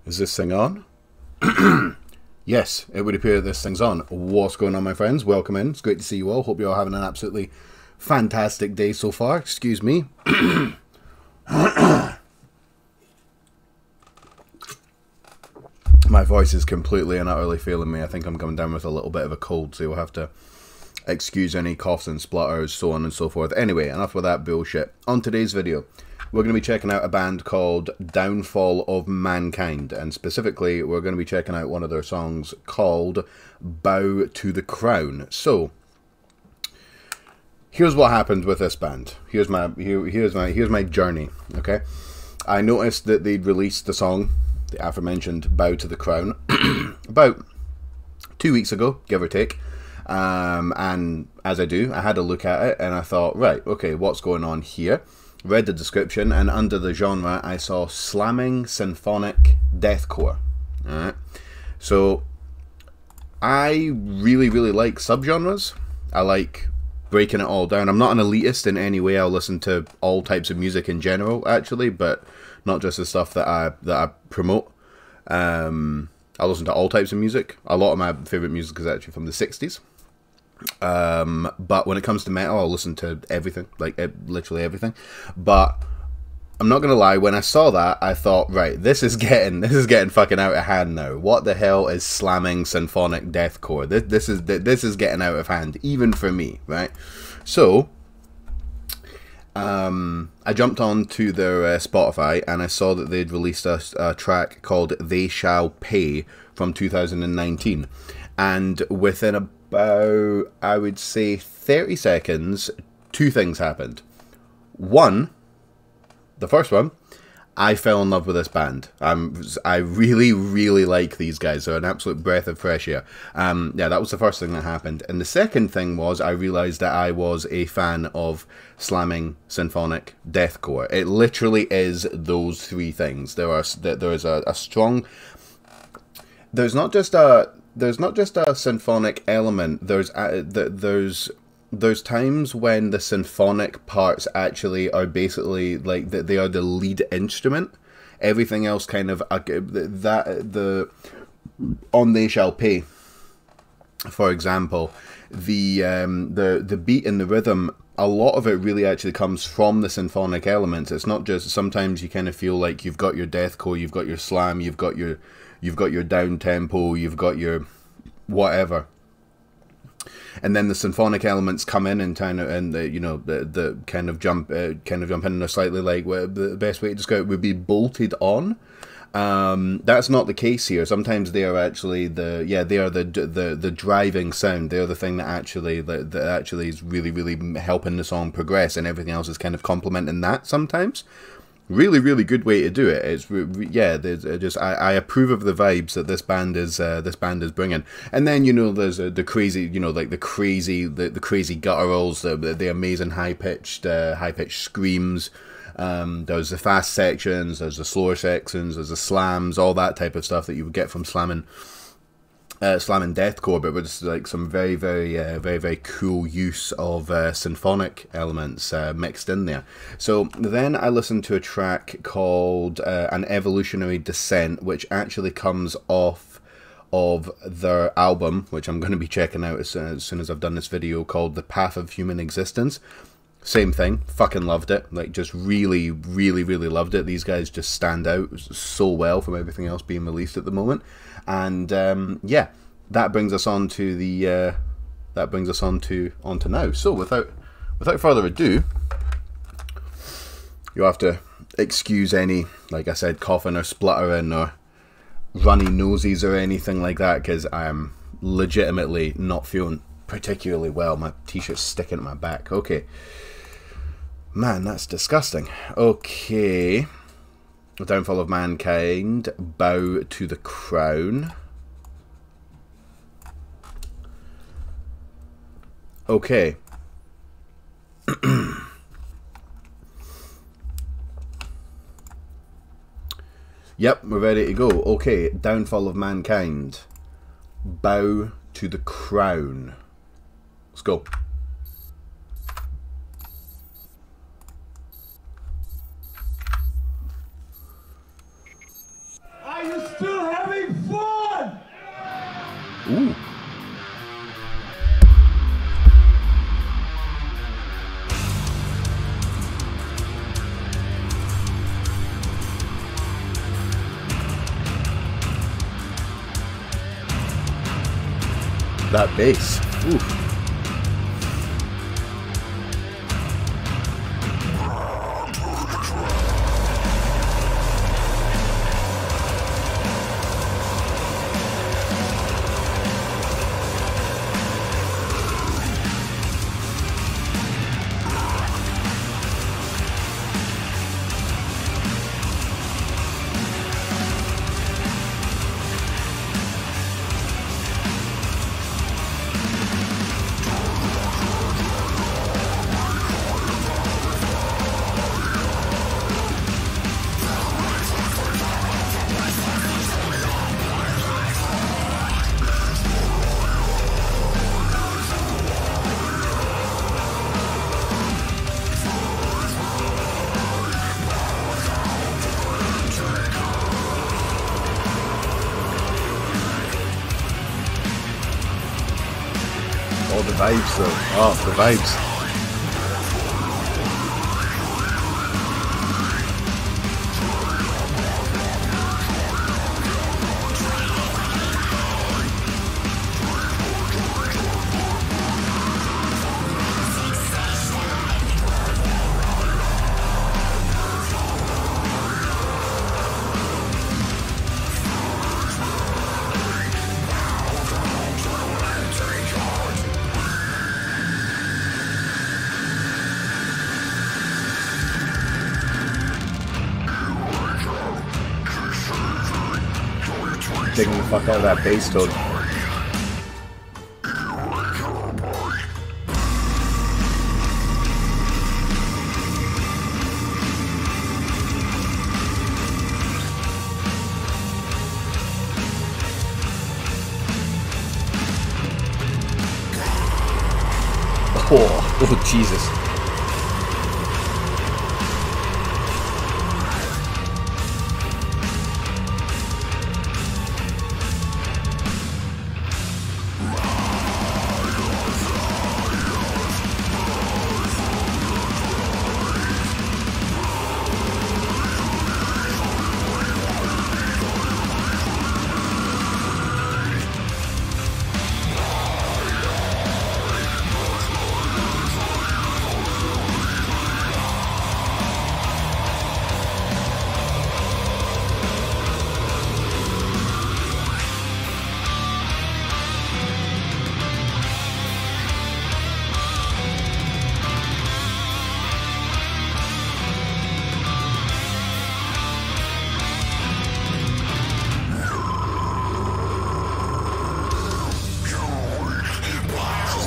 Is this thing on? Yes, it would appear that this thing's on. What's going on, my friends? Welcome in. It's great to see you all. Hope you're all having an absolutely fantastic day so far. Excuse me. My voice is completely and utterly failing me. I think I'm coming down with a little bit of a cold, so you'll have to excuse any coughs and splutters, so on and so forth. Anyway, enough with that bullshit. On today's video, we're going to be checking out a band called Downfall of Mankind, and specifically, we're going to be checking out one of their songs called Bow to the Crown. So, here's what happened with this band. Here's my journey. Okay, I noticed that they'd released the song, the aforementioned Bow to the Crown, about 2 weeks ago, give or take. And as I do, I had a look at it and I thought, right, okay, what's going on here? Read the description, and under the genre I saw slamming symphonic deathcore. Alright, so I really like subgenres. I like breaking it all down. I'm not an elitist in any way. I'll listen to all types of music in general, actually, but not just the stuff that I promote. I listen to all types of music. A lot of my favorite music is actually from the 60s. But when it comes to metal, I'll listen to everything, like literally everything. But I'm not gonna lie, when I saw that, I thought, right, this is getting fucking out of hand now. What the hell is slamming symphonic deathcore? This is getting out of hand, even for me, right? So I jumped on to their Spotify and I saw that they'd released a track called They Shall Pay from 2019, and within about, I would say, 30 seconds, two things happened. One, the first one, I fell in love with this band. I really like these guys. They're an absolute breath of fresh air. Yeah, that was the first thing that happened. And the second thing was I realized that I was a fan of slamming symphonic deathcore. It literally is those three things. There is a strong... There's not just a symphonic element. There's times when the symphonic parts actually are basically like they are the lead instrument. Everything else kind of on They Shall Pay, for example, the beat and the rhythm, a lot of it really actually comes from the symphonic elements. It's not just, sometimes you kind of feel like you've got your deathcore, you've got your slam, you've got your down tempo, you've got your whatever, and then the symphonic elements come in and kind of, and the kind of jump in and are slightly like, well, the best way to describe it would be bolted on. That's not the case here. Sometimes they are actually the driving sound. They're the thing that actually is really helping the song progress, and everything else is kind of complementing that sometimes. Really good way to do it. It's I approve of the vibes that this band is bringing. And then there's the crazy the crazy gutturals, the amazing high pitched screams. There's the fast sections, there's the slower sections, there's the slams, all that type of stuff that you would get from slamming deathcore, but with like some very cool use of symphonic elements mixed in there. So then I listened to a track called An Evolutionary Descent, which actually comes off of their album, which I'm going to be checking out as soon as I've done this video, called The Path of Human Existence. Same thing, fucking loved it. Like, just really loved it. These guys just stand out so well from everything else being released at the moment. And yeah, that brings us on to onto now. So without further ado, you'll have to excuse any, like I said, coughing or spluttering or runny noses or anything like that, because I am legitimately not feeling particularly well. My t-shirt's sticking at my back. Okay. Man, that's disgusting. Okay. Downfall of Mankind, Bow to the Crown. Okay. Yep, we're ready to go. Okay, Downfall of Mankind, Bow to the Crown. Let's go. Are you still Ooh. That bass. Oof. Oh, the vibes though. Oh, the vibes. Digging the fuck out of that bass tone. Oh, Jesus.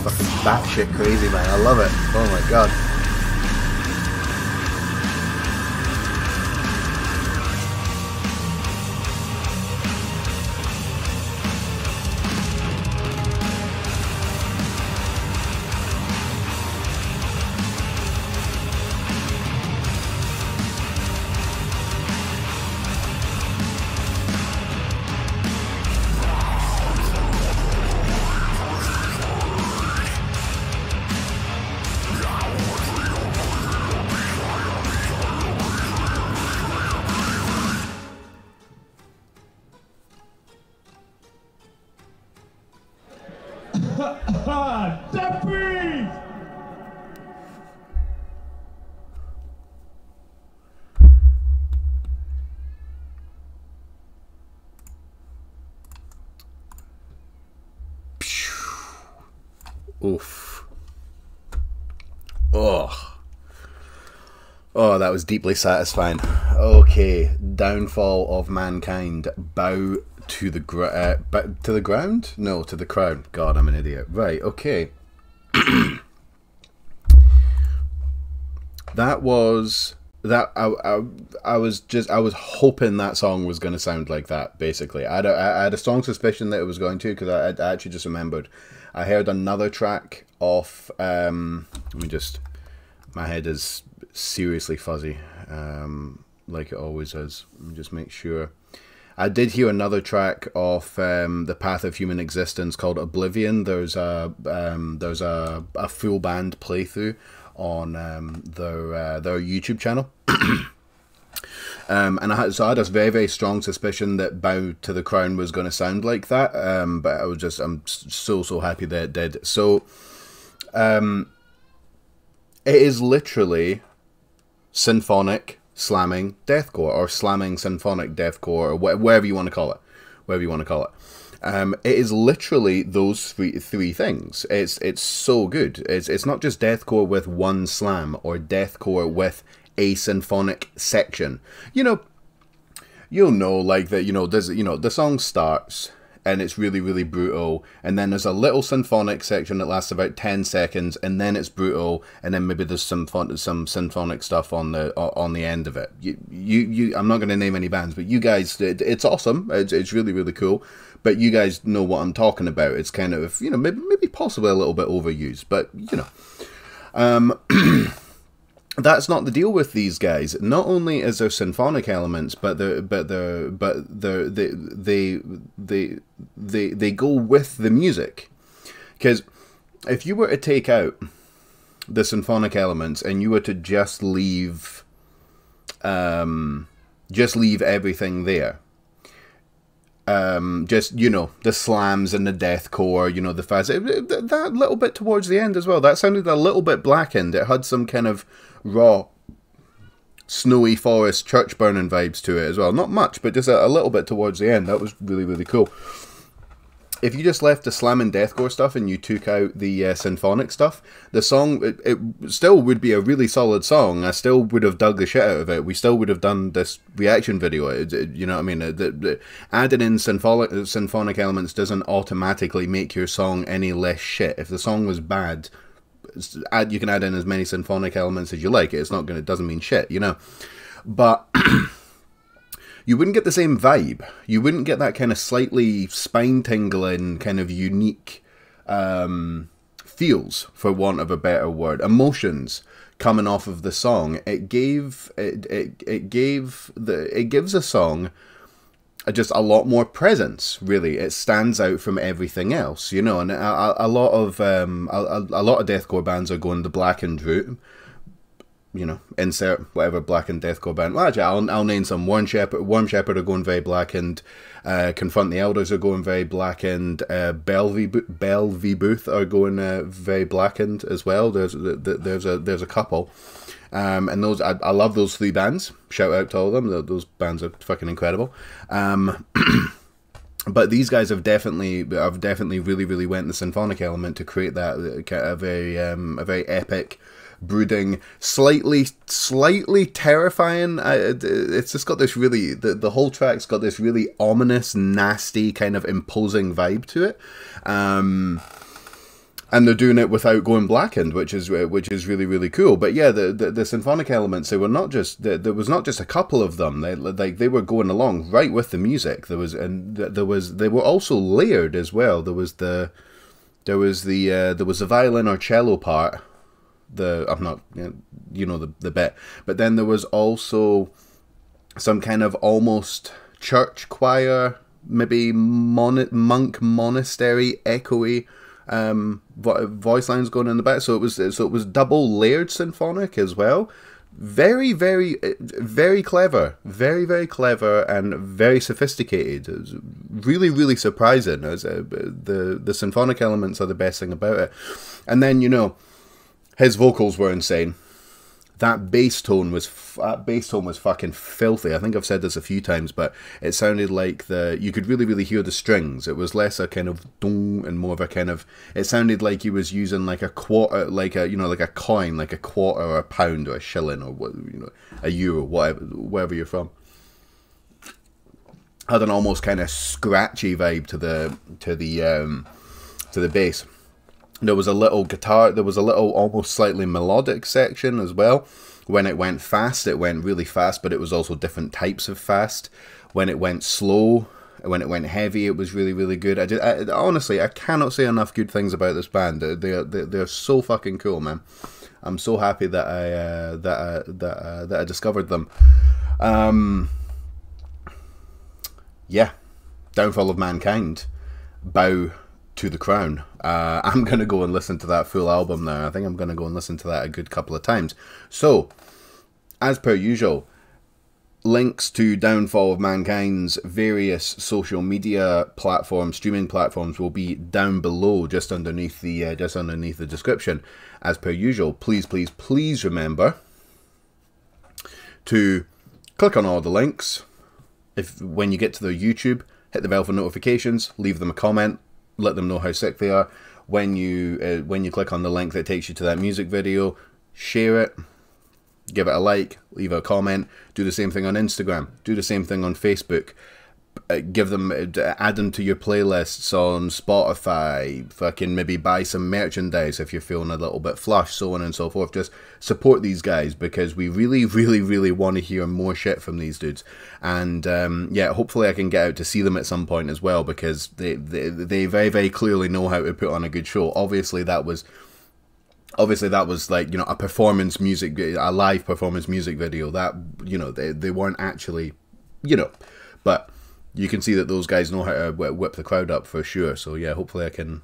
Fucking batshit crazy, man. I love it. Oh my god. Jeffries! Oof. Oh. Oh, that was deeply satisfying. Okay, Downfall of Mankind. Bow to the ground? No, to the crown. God, I'm an idiot. Right, okay. That was that. I was hoping that song was going to sound like that. Basically, I had a strong suspicion that it was going to, because I actually just remembered I heard another track off. Let me just. My head is seriously fuzzy, like it always is. Let me just make sure. I did hear another track off The Path of Human Existence called Oblivion. There's a full band playthrough on their YouTube channel. And I had a very, very strong suspicion that Bow to the Crown was going to sound like that. But I'm so happy that it did. So, it is literally symphonic slamming deathcore, or slamming symphonic deathcore, or whatever you want to call it. Whatever you want to call it. It is literally those three things. It's so good. It's not just deathcore with one slam, or deathcore with a symphonic section. You'll know, like, that, the song starts and it's really, really brutal, and then there's a little symphonic section that lasts about 10 seconds, and then it's brutal, and then maybe there's some symphonic stuff on the end of it. I'm not going to name any bands, but you guys, it's awesome. It's really, really cool. But you guys know what I'm talking about. It's kind of, maybe possibly a little bit overused, but that's not the deal with these guys. Not only is there symphonic elements, but they go with the music. Because if you were to take out the symphonic elements and you were to just leave everything there, the slams and the deathcore, the fast, that little bit towards the end as well, that sounded a little bit Blackened. It had some kind of raw, snowy forest, church burning vibes to it as well. Not much, but just a little bit towards the end. That was really, really cool. If you just left the slam and deathcore stuff and you took out the symphonic stuff, the song, it still would be a really solid song. I still would have dug the shit out of it. We still would have done this reaction video. You know what I mean? Adding in symphonic elements doesn't automatically make your song any less shit. If the song was bad, you can add in as many symphonic elements as you like. It doesn't mean shit, But you wouldn't get the same vibe. You wouldn't get that kind of slightly spine-tingling, kind of unique feels, for want of a better word, emotions coming off of the song. It gives a song just a lot more presence. Really, it stands out from everything else, and a lot of deathcore bands are going the Blackened route. Insert whatever Blackened deathcore band. Well, actually, I'll name some. Worm Shepherd are going very Blackened. Confront the Elders are going very Blackened. Bell v Booth are going very Blackened as well. There's a couple. And those, I love those three bands. Shout out to all of them. Those bands are fucking incredible. But these guys have definitely really, really went the symphonic element to create that a very epic, brooding, slightly terrifying. It's just got this really, the whole track's got this really ominous, nasty, kind of imposing vibe to it. And they're doing it without going Blackened, which is really, really cool. But yeah, the symphonic elements, there was not just a couple of them. They were going along right with the music. They were also layered as well. There was the violin or cello part. The bit. But then there was also some kind of almost church choir, maybe monk monastery echoey voice lines going in the back, so it was double layered symphonic as well. Very, very, very clever, very clever, and very sophisticated. It was really, really surprising. The symphonic elements are the best thing about it. And then his vocals were insane. That bass tone was fucking filthy. I think I've said this a few times, but it sounded like you could really, really hear the strings. It was less a kind of dong and more of a kind of. It sounded like he was using like a quarter, like a coin, like a quarter or a pound or a shilling or a euro, wherever you're from. Had an almost kind of scratchy vibe to the bass. There was a little guitar, there was a little almost slightly melodic section as well. When it went fast, it went really fast, but it was also different types of fast. When it went slow, when it went heavy, it was really, really good. Honestly, I cannot say enough good things about this band. They're so fucking cool, man. I'm so happy that I discovered them. yeah, Downfall of Mankind, Bow to the Crown. I'm going to go and listen to that full album now. I think I'm going to go and listen to that a good couple of times. So, as per usual, links to Downfall of Mankind's various social media platforms, streaming platforms, will be down below, just underneath the description. As per usual, please, please, please remember to click on all the links. When you get to their YouTube, hit the bell for notifications, leave them a comment, let them know how sick they are. When you click on the link that takes you to that music video, share it, give it a like, leave a comment, do the same thing on Instagram, do the same thing on Facebook, add them to your playlists on Spotify, fucking maybe buy some merchandise if you're feeling a little bit flush, so on and so forth. Just support these guys, because we really, really, really want to hear more shit from these dudes. And yeah, hopefully I can get out to see them at some point as well, because they very, very clearly know how to put on a good show. Obviously that was like, you know, a live performance music video that, you know, they weren't actually, you know, but you can see that those guys know how to whip the crowd up for sure. So yeah, hopefully I can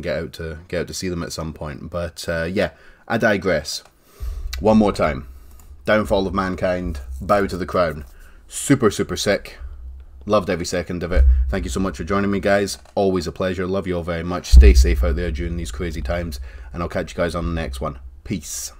get out to see them at some point. But yeah, I digress. One more time, Downfall of Mankind, Bow to the Crown, super, super sick. Loved every second of it. Thank you so much for joining me, guys. Always a pleasure. Love you all very much. Stay safe out there during these crazy times, and I'll catch you guys on the next one. Peace.